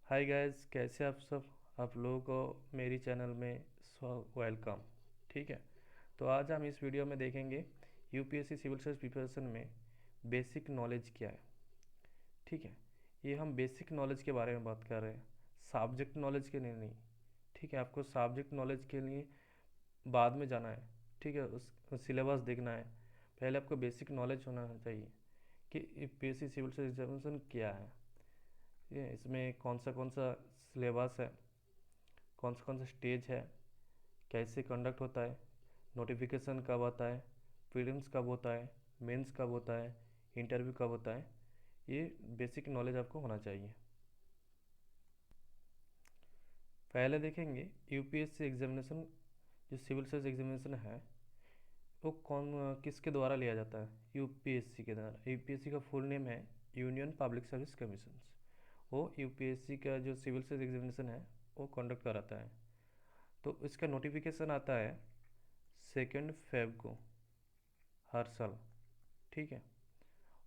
Hi guys, कैसे आप सब। आप लोगों को मेरी चैनल में वेलकम। ठीक है, तो आज हम इस वीडियो में देखेंगे यूपीएससी सिविल सर्विस प्रिपरेशन में बेसिक नॉलेज क्या है। ठीक है, ये हम बेसिक नॉलेज के बारे में बात कर रहे हैं, सब्जेक्ट नॉलेज के लिए नहीं। ठीक है, आपको सब्जेक्ट नॉलेज के लिए बाद में जाना है। ठीक है, उस सिलेबस देखना है। पहले आपको बेसिक नॉलेज होना चाहिए कि यूपीएससी सिविल सर्विस एग्जामिनेशन क्या है, ये इसमें कौन सा सिलेबस है, कौन सा स्टेज है, कैसे कंडक्ट होता है, नोटिफिकेशन कब आता है, प्रीलिम्स कब होता है, मेंस कब होता है, इंटरव्यू कब होता है। ये बेसिक नॉलेज आपको होना चाहिए। पहले देखेंगे यूपीएससी एग्जामिनेशन, जो सिविल सर्विस एग्जामिनेशन है वो किसके द्वारा लिया जाता है। यूपीएससी के द्वारा। यूपीएससी का फुल नेम है यूनियन पब्लिक सर्विस कमीशन। वो यूपीएससी का जो सिविल सर्विस एग्जामिनेशन है वो कंडक्ट कराता है। तो इसका नोटिफिकेशन आता है 2 फेब को हर साल। ठीक है,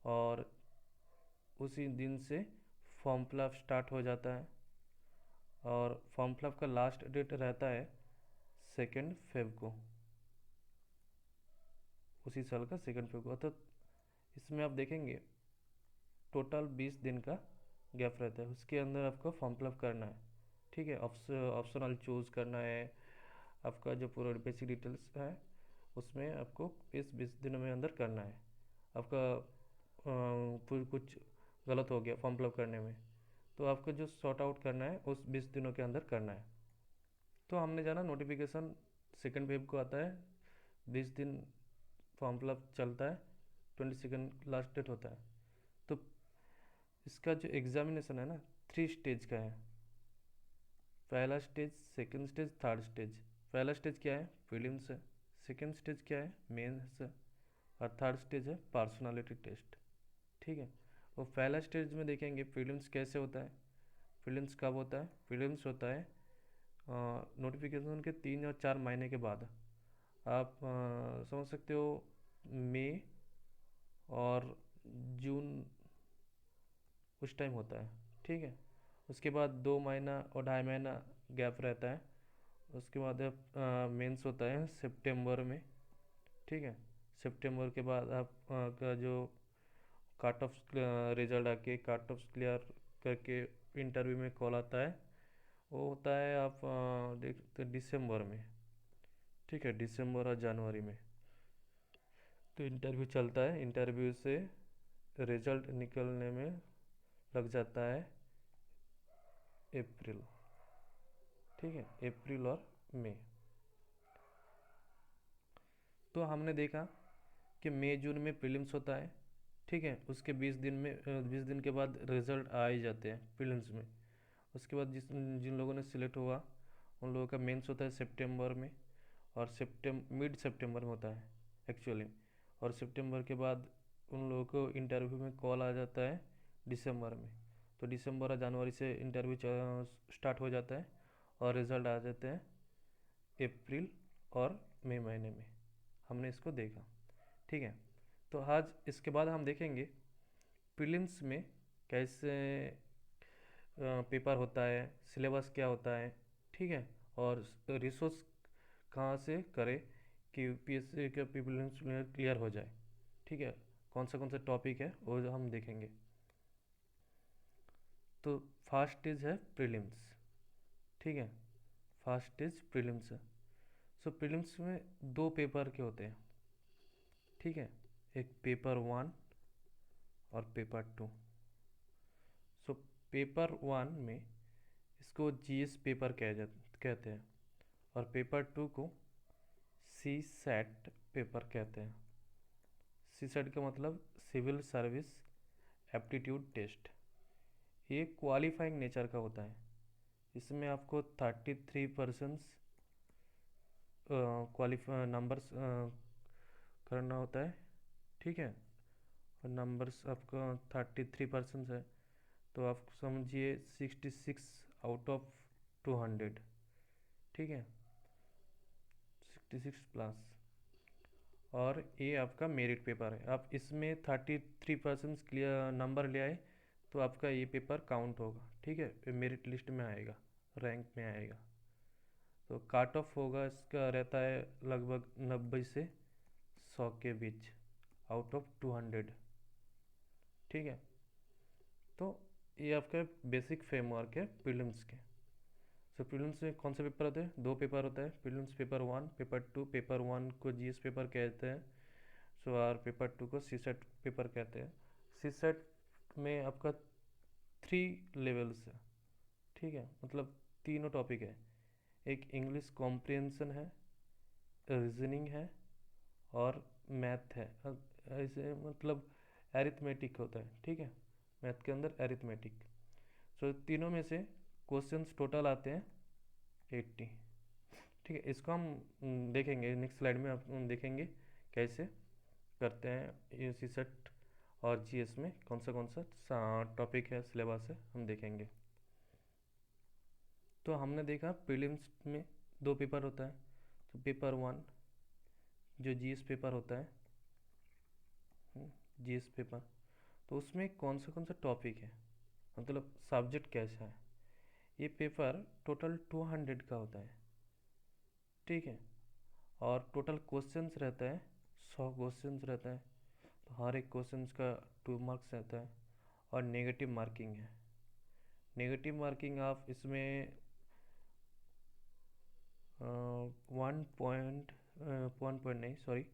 और उसी दिन से फॉर्म फिलअप स्टार्ट हो जाता है, और फॉर्म फिलअप का लास्ट डेट रहता है 2 फेब को, उसी साल का 2 फेब को। तो इसमें आप देखेंगे टोटल 20 दिन का गैप रहता है, उसके अंदर आपको फॉर्म फिलअप करना है। ठीक है, ऑप्शनल चूज़ करना है। आपका जो पूरा बेसिक डिटेल्स है उसमें आपको इस 20 दिनों में अंदर करना है। आपका कुछ गलत हो गया फॉर्म फिलअप करने में, तो आपको जो सॉर्ट आउट करना है उस 20 दिनों के अंदर करना है। तो हमने जाना नोटिफिकेशन 2 फेब को आता है, 20 दिन फॉर्म फिलअप चलता है, 22 लास्ट डेट होता है। तो इसका जो एग्जामिनेशन है ना, 3 स्टेज का है। पहला stage, second stage, third stage. पहला स्टेज क्या है, प्रीलिम्स है। सेकंड स्टेज क्या है, मेंस है। और थर्ड स्टेज है पर्सनालिटी टेस्ट। ठीक है, वो पहला स्टेज में देखेंगे प्रीलिम्स कैसे होता है। प्रीलिम्स कब होता है, प्रीलिम्स होता है नोटिफिकेशन के 3 या 4 महीने के बाद। आप समझ सकते हो, मई और जून उस टाइम होता है। ठीक है, उसके बाद 2 महीना और 2.5 महीना गैप रहता है। उसके बाद मेंस होता है सितंबर में। ठीक है, सितंबर के बाद आप का जो काट ऑफ रिजल्ट आके काट ऑफ क्लियर करके इंटरव्यू में कॉल आता है, वो होता है आप देखते दिसंबर में। ठीक है, दिसंबर और जनवरी में। तो इंटरव्यू चलता है, इंटरव्यू से रिजल्ट निकलने में लग जाता है अप्रैल। ठीक है, अप्रैल और मई। तो हमने देखा कि मई जून में प्रीलिम्स होता है। ठीक है, उसके 20 दिन के बाद रिजल्ट आ ही जाते हैं प्रीलिम्स में। उसके बाद जिन लोगों ने सिलेक्ट हुआ उन लोगों का मेंस होता है सितंबर में, और मिड सितंबर में होता है एक्चुअली। और सितंबर के बाद उन लोगों को इंटरव्यू में कॉल आ जाता है दिसंबर में। तो दिसंबर और जनवरी से इंटरव्यू स्टार्ट हो जाता है, और रिज़ल्ट आ जाते हैं अप्रैल और मई महीने में। हमने इसको देखा। ठीक है, तो आज इसके बाद हम देखेंगे प्रीलिम्स में कैसे पेपर होता है, सिलेबस क्या होता है। ठीक है, और रिसोर्स कहाँ से करें कि यूपीएससी का प्रीलिम्स क्लियर हो जाए। ठीक है, कौन सा टॉपिक है वो हम देखेंगे। तो फर्स्ट स्टेज है प्रीलिम्स। ठीक है, फर्स्ट स्टेज प्रीलिम्स है। सो प्रीलिम्स में 2 पेपर के होते हैं। ठीक है, एक पेपर 1 और पेपर 2। सो पेपर 1 में इसको जीएस पेपर कहते हैं, और पेपर 2 को सी सेट पेपर कहते हैं। सी सेट का मतलब सिविल सर्विस एप्टीट्यूड टेस्ट। ये क्वालिफाइंग नेचर का होता है। इसमें आपको 33% क्वालिफाई नंबर्स करना होता है। ठीक है, और नंबर्स आपका 33% है, तो आप समझिए 66 आउट ऑफ 200। ठीक है, 66+। और ये आपका मेरिट पेपर है। आप इसमें 33% क्लियर नंबर ले आए तो आपका ये पेपर काउंट होगा, ठीक है, मेरिट लिस्ट में आएगा, रैंक में आएगा। तो काट ऑफ होगा इसका रहता है लगभग 90 से 100 के बीच, आउट ऑफ 200, ठीक है। तो ये आपका बेसिक फ्रेमवर्क है प्रीलिम्स के। सो प्रीलिम्स में कौन से पेपर होते हैं? 2 पेपर होता है प्रीलिम्स, पेपर 1, पेपर 2। पेपर 1 को जीएस पेपर कहते हैं, सो और पेपर 2 को सीसेट पेपर कहते हैं। सीसेट में आपका 3 लेवल्स है, ठीक है, मतलब तीनों टॉपिक है। एक इंग्लिश कॉम्प्रिहेंशन है, रीजनिंग है और मैथ है। ऐसे मतलब एरिथमेटिक होता है, ठीक है, मैथ के अंदर एरिथमेटिक। सो तीनों में से क्वेश्चंस टोटल आते हैं 80, ठीक है। इसको हम देखेंगे नेक्स्ट स्लाइड में, हम देखेंगे कैसे करते हैं ये सीसेट और जीएस में कौन सा टॉपिक है, सिलेबस है, हम देखेंगे। तो हमने देखा प्रीलिम्स में 2 पेपर होता है। तो पेपर 1 जो जीएस पेपर होता है, जीएस पेपर, तो उसमें कौन सा टॉपिक है, मतलब सब्जेक्ट कैसा है। ये पेपर टोटल 200 का होता है, ठीक है, और टोटल क्वेश्चंस रहता है 100 क्वेश्चंस रहता है। तो हर एक क्वेश्चंस का 2 मार्क्स रहता है और नेगेटिव मार्किंग है। नेगेटिव मार्किंग आप इसमें 1 पॉइंट नहीं, सॉरी,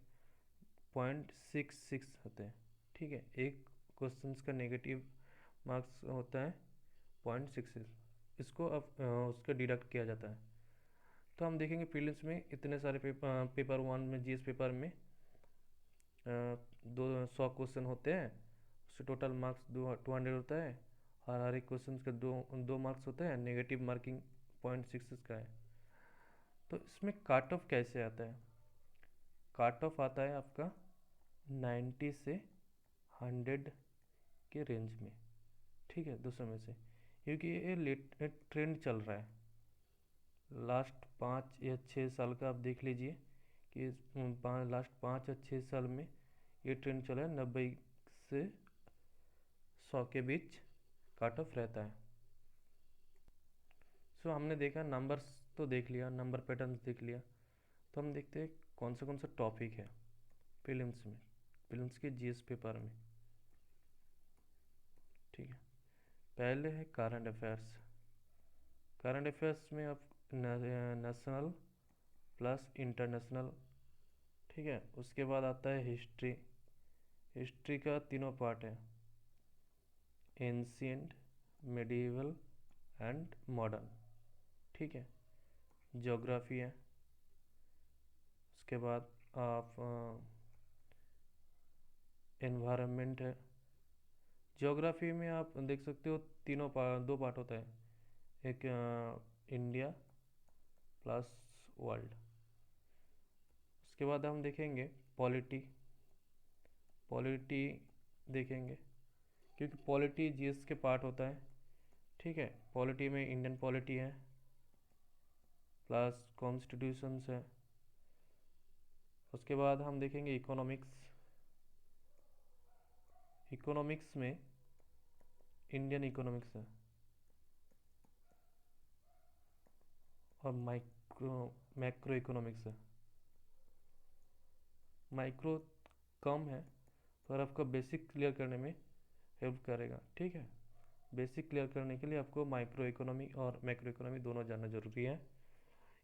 0.66 होते हैं, ठीक है। एक क्वेश्चंस का नेगेटिव मार्क्स होता है 0.66, इसको अब उसका डिडक्ट किया जाता है। तो हम देखेंगे प्रीलिम्स में इतने सारे पेपर 1 में, जीएस पेपर में 100 क्वेश्चन होते हैं, उससे टोटल मार्क्स 200 होता है, और हर एक क्वेश्चन का दो मार्क्स होते हैं, नेगेटिव मार्किंग 0.66 का है। तो इसमें काट ऑफ कैसे आता है? काट ऑफ आता है आपका 90 से 100 के रेंज में, ठीक है, 200 में से, क्योंकि ये लेट ट्रेंड चल रहा है। लास्ट 5 या 6 साल का आप देख लीजिए कि लास्ट 5 या 6 साल में ये ट्रेंड चला है, 90 से 100 के बीच काट ऑफ रहता है। सो हमने देखा, नंबर्स तो देख लिया, नंबर पैटर्न्स देख लिया। तो हम देखते हैं कौन सा टॉपिक है प्रीलिम्स में, प्रीलिम्स के जीएस पेपर में, ठीक है। पहले है करंट अफेयर्स। करंट अफेयर्स में आप नेशनल प्लस इंटरनेशनल, ठीक है। उसके बाद आता है हिस्ट्री। हिस्ट्री का तीनों पार्ट है, एंशियंट, मेडिवल एंड मॉडर्न, ठीक है। ज्योग्राफी है, उसके बाद आप एनवायरनमेंट है। ज्योग्राफी में आप देख सकते हो दो पार्ट होता है, एक इंडिया प्लस वर्ल्ड। उसके बाद हम देखेंगे पॉलिटी। पॉलिटी देखेंगे क्योंकि पॉलिटी जीएस के पार्ट होता है, ठीक है। पॉलिटी में इंडियन पॉलिटी है प्लस कॉन्स्टिट्यूशंस है। उसके बाद हम देखेंगे इकोनॉमिक्स। इकोनॉमिक्स में इंडियन इकोनॉमिक्स है और मैक्रो इकोनॉमिक्स है। माइक्रो कम है पर आपका बेसिक क्लियर करने में हेल्प करेगा, ठीक है। बेसिक क्लियर करने के लिए आपको माइक्रो इकोनॉमी और मैक्रो इकोनॉमी दोनों जानना जरूरी है।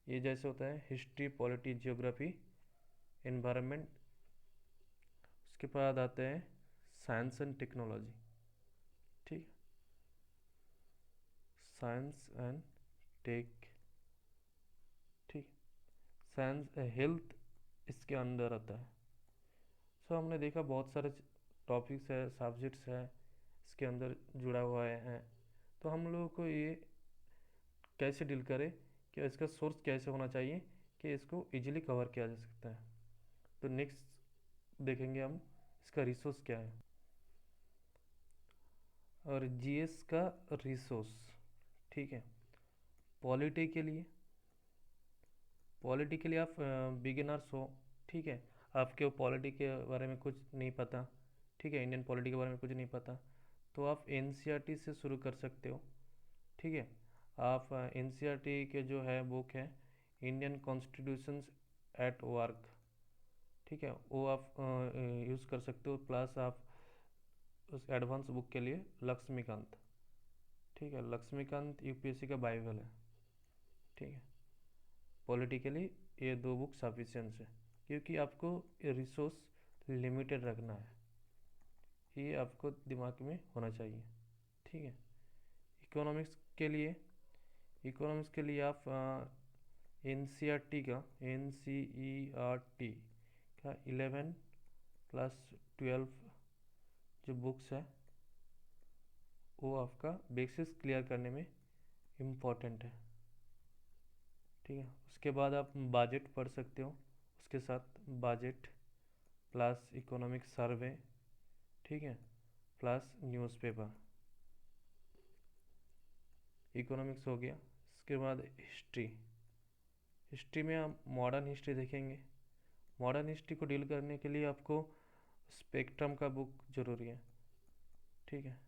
ये जैसे होता है हिस्ट्री, पॉलिटी, जियोग्राफी, एनवायरनमेंट। उसके बाद आते हैं साइंस एंड टेक्नोलॉजी, ठीक, साइंस एंड टेक, ठीक। साइंस हेल्थ इसके अंदर आता है। सो हमने देखा बहुत सारे टॉपिक्स है, सब्जेक्ट्स है इसके अंदर जुड़ा हुआ है। तो हम लोगों को ये कैसे डील करें कि इसका सोर्स कैसे होना चाहिए कि इसको इजीली कवर किया जा सकता है। तो नेक्स्ट देखेंगे हम इसका रिसोर्स क्या है। और जीएस का रिसोर्स, ठीक है। पॉलिटी के लिए, पॉलिटी के लिए आप बिगिनर्स हो, ठीक है, आपके पॉलिटी के बारे में कुछ नहीं पता, ठीक है, इंडियन पॉलिटी के बारे में कुछ नहीं पता, तो आप एनसीईआरटी से शुरू कर सकते हो। ठीक है, आप एनसीईआरटी के जो है बुक है इंडियन कॉन्स्टिट्यूशंस एट वर्क, ठीक है, वो आप यूज़ कर सकते हो। प्लस आप उस एडवांस बुक के लिए लक्ष्मीकांत, ठीक है, लक्ष्मीकांत यूपीएससी का बाइबल है। ठीक है, पॉलिटिकली ये दो बुक सफिशियंट है, क्योंकि आपको रिसोर्स लिमिटेड रखना है, ये आपको दिमाग में होना चाहिए। ठीक है, इकोनॉमिक्स के लिए आप N C E R T का 11+12 जो बुक्स है वो आपका बेसिक्स क्लियर करने में इम्पॉर्टेंट है। ठीक है, उसके बाद आप बजट पढ़ सकते हो, उसके साथ बजट प्लस इकोनॉमिक सर्वे, ठीक है, प्लस न्यूज़पेपर। इकोनॉमिक्स हो गया। उसके बाद हिस्ट्री में आप मॉडर्न हिस्ट्री देखेंगे। मॉडर्न हिस्ट्री को डील करने के लिए आपको स्पेक्ट्रम का बुक जरूरी है। ठीक है,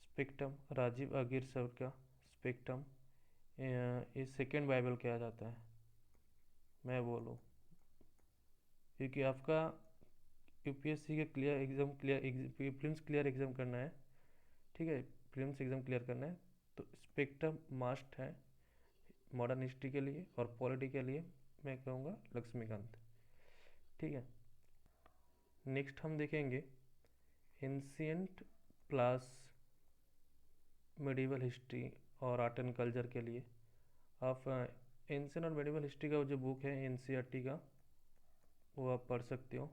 स्पेक्ट्रम राजीव आगिर सर का स्पेक्ट्रम, ये सेकेंड बाइबल कहा जाता है, मैं बोलूँ, क्योंकि आपका यूपीएससी के प्रीलिम्स क्लियर एग्ज़ाम करना है। ठीक है, प्रीलिम्स एग्ज़ाम क्लियर करना है तो स्पेक्ट्रम मस्ट है मॉडर्न हिस्ट्री के लिए, और पॉलिटी के लिए मैं कहूँगा लक्ष्मीकांत। ठीक है, नेक्स्ट हम देखेंगे एंशियंट प्लस मेडिवल हिस्ट्री और आर्ट एंड कल्चर के लिए आप एंशियंट और मेडिवल हिस्ट्री का जो बुक है एनसीईआरटी का वो आप पढ़ सकते हो।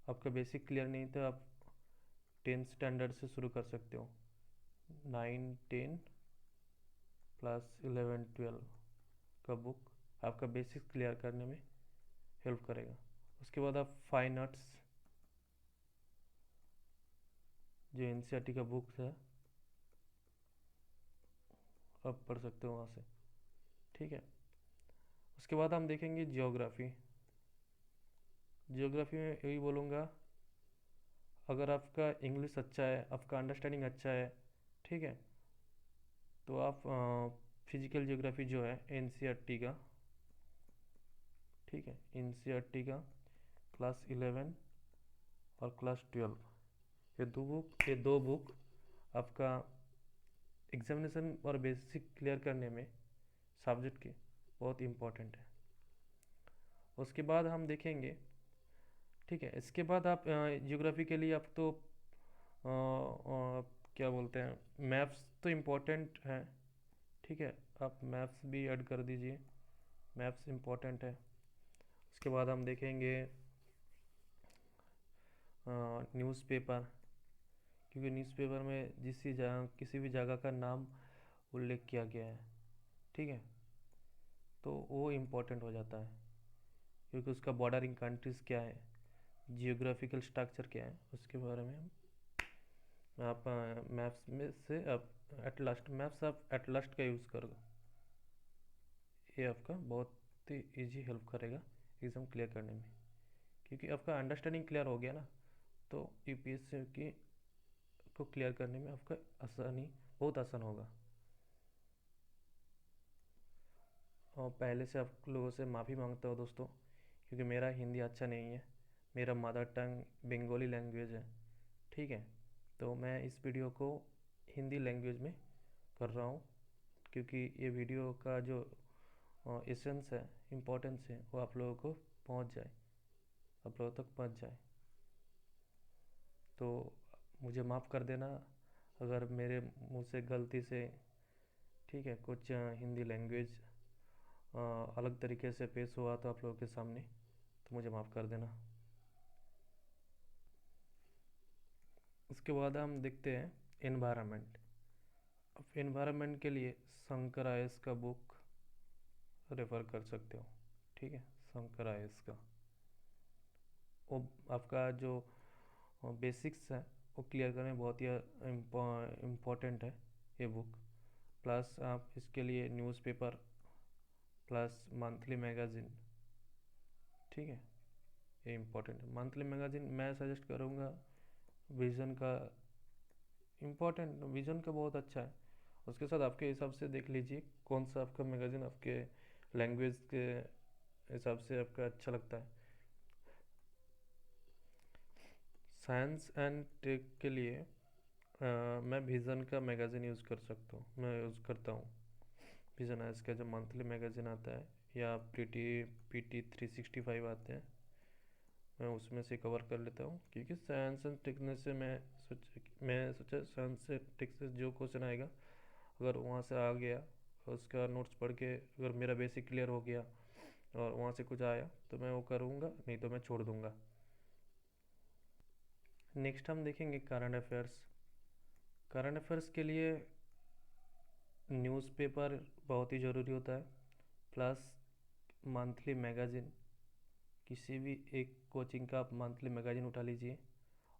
आपका बेसिक क्लियर नहीं था, आप 10th स्टैंडर्ड से शुरू कर सकते हो। 9, 10 प्लस 11, 12 का बुक आपका बेसिक्स क्लियर करने में हेल्प करेगा। उसके बाद आप फाइन आर्ट्स जो एनसीईआरटी का बुक है आप पढ़ सकते हो वहाँ से। ठीक है, उसके बाद हम देखेंगे जियोग्राफी। जियोग्राफी में यही बोलूँगा, अगर आपका इंग्लिश अच्छा है, आपका अंडरस्टैंडिंग अच्छा है, ठीक है, तो आप फिजिकल जियोग्राफी जो है एनसीईआरटी का, ठीक है, एनसीईआरटी का क्लास 11 और क्लास 12, ये दो बुक आपका एग्जामिनेशन और बेसिक क्लियर करने में सब्जेक्ट के बहुत इम्पोर्टेंट है। उसके बाद हम देखेंगे, ठीक है, इसके बाद आप जियोग्राफी के लिए आप तो क्या बोलते हैं, मैप्स तो इम्पोर्टेंट है। ठीक है, आप मैप्स भी ऐड कर दीजिए, मैप्स इम्पोर्टेंट है। उसके बाद हम देखेंगे न्यूज़पेपर, क्योंकि न्यूज़पेपर में किसी भी जगह का नाम उल्लेख किया गया है, ठीक है, तो वो इम्पोर्टेंट हो जाता है, क्योंकि उसका बॉर्डरिंग कंट्रीज़ क्या है, जियोग्राफिकल स्ट्रक्चर क्या है, उसके बारे में आप मैप्स में से आप एटलास्ट का यूज़ करो। ये आपका बहुत ही ईजी हेल्प करेगा एग्ज़ाम क्लियर करने में, क्योंकि आपका अंडरस्टैंडिंग क्लियर हो गया ना, तो यूपीएससी की को क्लियर करने में आपका बहुत आसान होगा। और पहले से आप लोगों से माफ़ी मांगता हूँ दोस्तों, क्योंकि मेरा हिंदी अच्छा नहीं है, मेरा मदर टंग बंगाली लैंग्वेज है। ठीक है, तो मैं इस वीडियो को हिंदी लैंग्वेज में कर रहा हूँ, क्योंकि ये वीडियो का जो एसेंस है, इम्पोर्टेंस है, वो आप लोगों को पहुँच जाए, आप लोगों तक पहुँच जाए। तो मुझे माफ़ कर देना अगर मेरे मुँह से गलती से, ठीक है, कुछ हिंदी लैंग्वेज अलग तरीके से पेश हुआ तो आप लोगों के सामने, तो मुझे माफ़ कर देना। उसके बाद हम देखते हैं एनवायरनमेंट। अब एनवायरनमेंट के लिए शंकर आयस का बुक रेफ़र कर सकते हो। ठीक है, शंकर आयस का वो आपका जो बेसिक्स है वो क्लियर करने में बहुत ही इम्पोर्टेंट है ये बुक। प्लस आप इसके लिए न्यूज़पेपर प्लस मंथली मैगज़ीन, ठीक है, ये इम्पोर्टेंट है। मंथली मैगज़ीन मैं सजेस्ट करूँगा विज़न का इम्पोर्टेंट, विज़न का बहुत अच्छा है। उसके साथ आपके हिसाब से देख लीजिए कौन सा आपका मैगज़ीन आपके लैंग्वेज के हिसाब से आपका अच्छा लगता है। साइंस एंड टेक के लिए मैं विज़न का मैगज़ीन यूज़ कर सकता हूँ, मैं यूज़ करता हूँ। विज़न आइज का जो मंथली मैगज़ीन आता है, या PT 365 आते हैं, मैं उसमें से कवर कर लेता हूँ। क्योंकि साइंस एंड टेक से मैं सोचा साइंस से टेक से जो क्वेश्चन आएगा, अगर वहाँ से आ गया, उसका नोट्स पढ़ के अगर मेरा बेसिक क्लियर हो गया और वहाँ से कुछ आया तो मैं वो करूँगा, नहीं तो मैं छोड़ दूँगा। नेक्स्ट हम देखेंगे करंट अफेयर्स। करंट अफेयर्स के लिए न्यूज़पेपर बहुत ही ज़रूरी होता है, प्लस मंथली मैगज़ीन। किसी भी एक कोचिंग का आप मंथली मैगज़ीन उठा लीजिए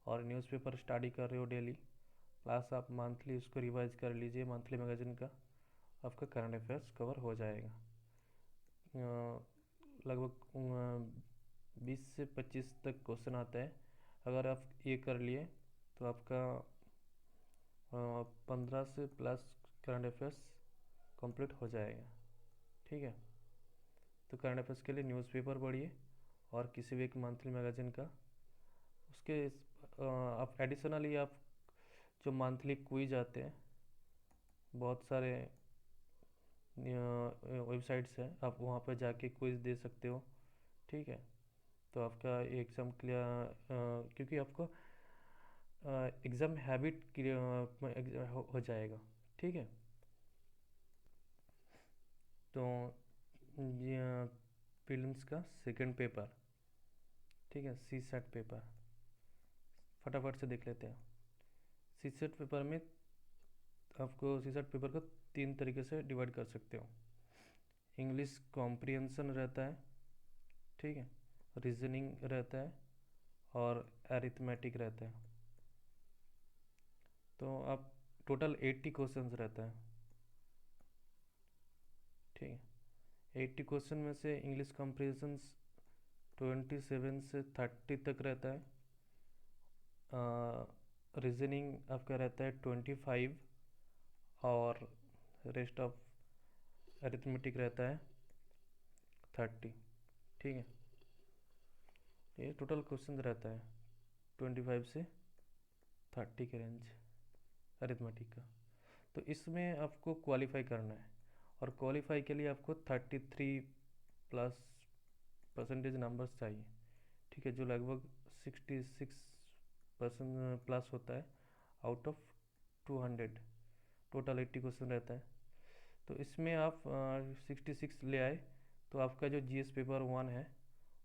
और न्यूज़पेपर स्टडी कर रहे हो डेली, प्लस आप मंथली उसको रिवाइज कर लीजिए मंथली मैगज़ीन का, आपका करंट अफेयर्स कवर हो जाएगा। लगभग 20 से 25 तक क्वेश्चन आता है। अगर आप ये कर लिए तो आपका 15 से प्लस करंट अफेयर्स कंप्लीट हो जाएगा। ठीक है, तो करंट अफेयर्स के लिए न्यूज़पेपर पढ़िए और किसी भी एक मंथली मैगज़ीन का। उसके आप एडिशनली आप जो मंथली क्विज आते हैं, बहुत सारे वेबसाइट्स हैं, आप वहाँ पर जाके क्विज दे सकते हो। ठीक है, तो आपका एग्ज़ाम क्लियर, क्योंकि आपको एग्ज़ाम हैबिट हो जाएगा। ठीक है, तो ये प्रीलिम्स का सेकंड पेपर, ठीक है, सी सेट पेपर फटाफट से देख लेते हैं। सी सेट पेपर में आपको सी सेट पेपर को 3 तरीके से डिवाइड कर सकते हो। इंग्लिश कॉम्प्रिहेंशन रहता है, ठीक है, रीजनिंग रहता है और अरिथमेटिक रहता है। तो आप टोटल 80 क्वेश्चंस रहता है। ठीक है, 80 क्वेश्चन में से इंग्लिश कॉम्प्रिहेंशन 27 से 30 तक रहता है। रीजनिंग आपका रहता है 25 और रेस्ट ऑफ अरिथमेटिक रहता है 30। ठीक है, ये टोटल क्वेश्चन रहता है 25 से 30 के रेंज अरिथमेटिक का। तो इसमें आपको क्वालिफाई करना है, और क्वालिफाई के लिए आपको 33 प्लस परसेंटेज नंबर्स चाहिए। ठीक है, जो लगभग 66% प्लस होता है आउट ऑफ 200। टोटल 80 क्वेश्चन रहता है, तो इसमें आप 66 ले आए तो आपका जो जीएस पेपर 1 है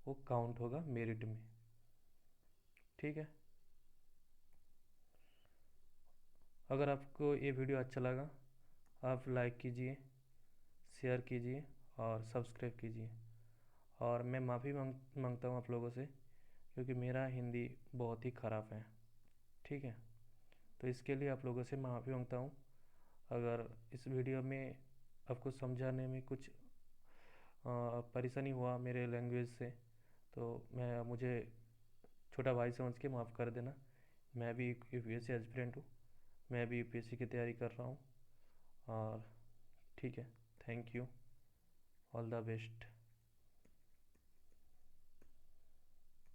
वो काउंट होगा मेरिट में। ठीक है, अगर आपको ये वीडियो अच्छा लगा, आप लाइक कीजिए, शेयर कीजिए और सब्सक्राइब कीजिए। और मैं माफ़ी मांगता हूँ आप लोगों से, क्योंकि मेरा हिंदी बहुत ही ख़राब है। ठीक है, तो इसके लिए आप लोगों से माफ़ी मांगता हूँ। अगर इस वीडियो में आपको समझाने में कुछ परेशानी हुआ मेरे लैंग्वेज से, तो मुझे छोटा भाई समझ के माफ़ कर देना। मैं भी यूपीएससी एस्पिरेंट हूँ, मैं भी यूपीएससी की तैयारी कर रहा हूँ। और ठीक है, thank you, all the best.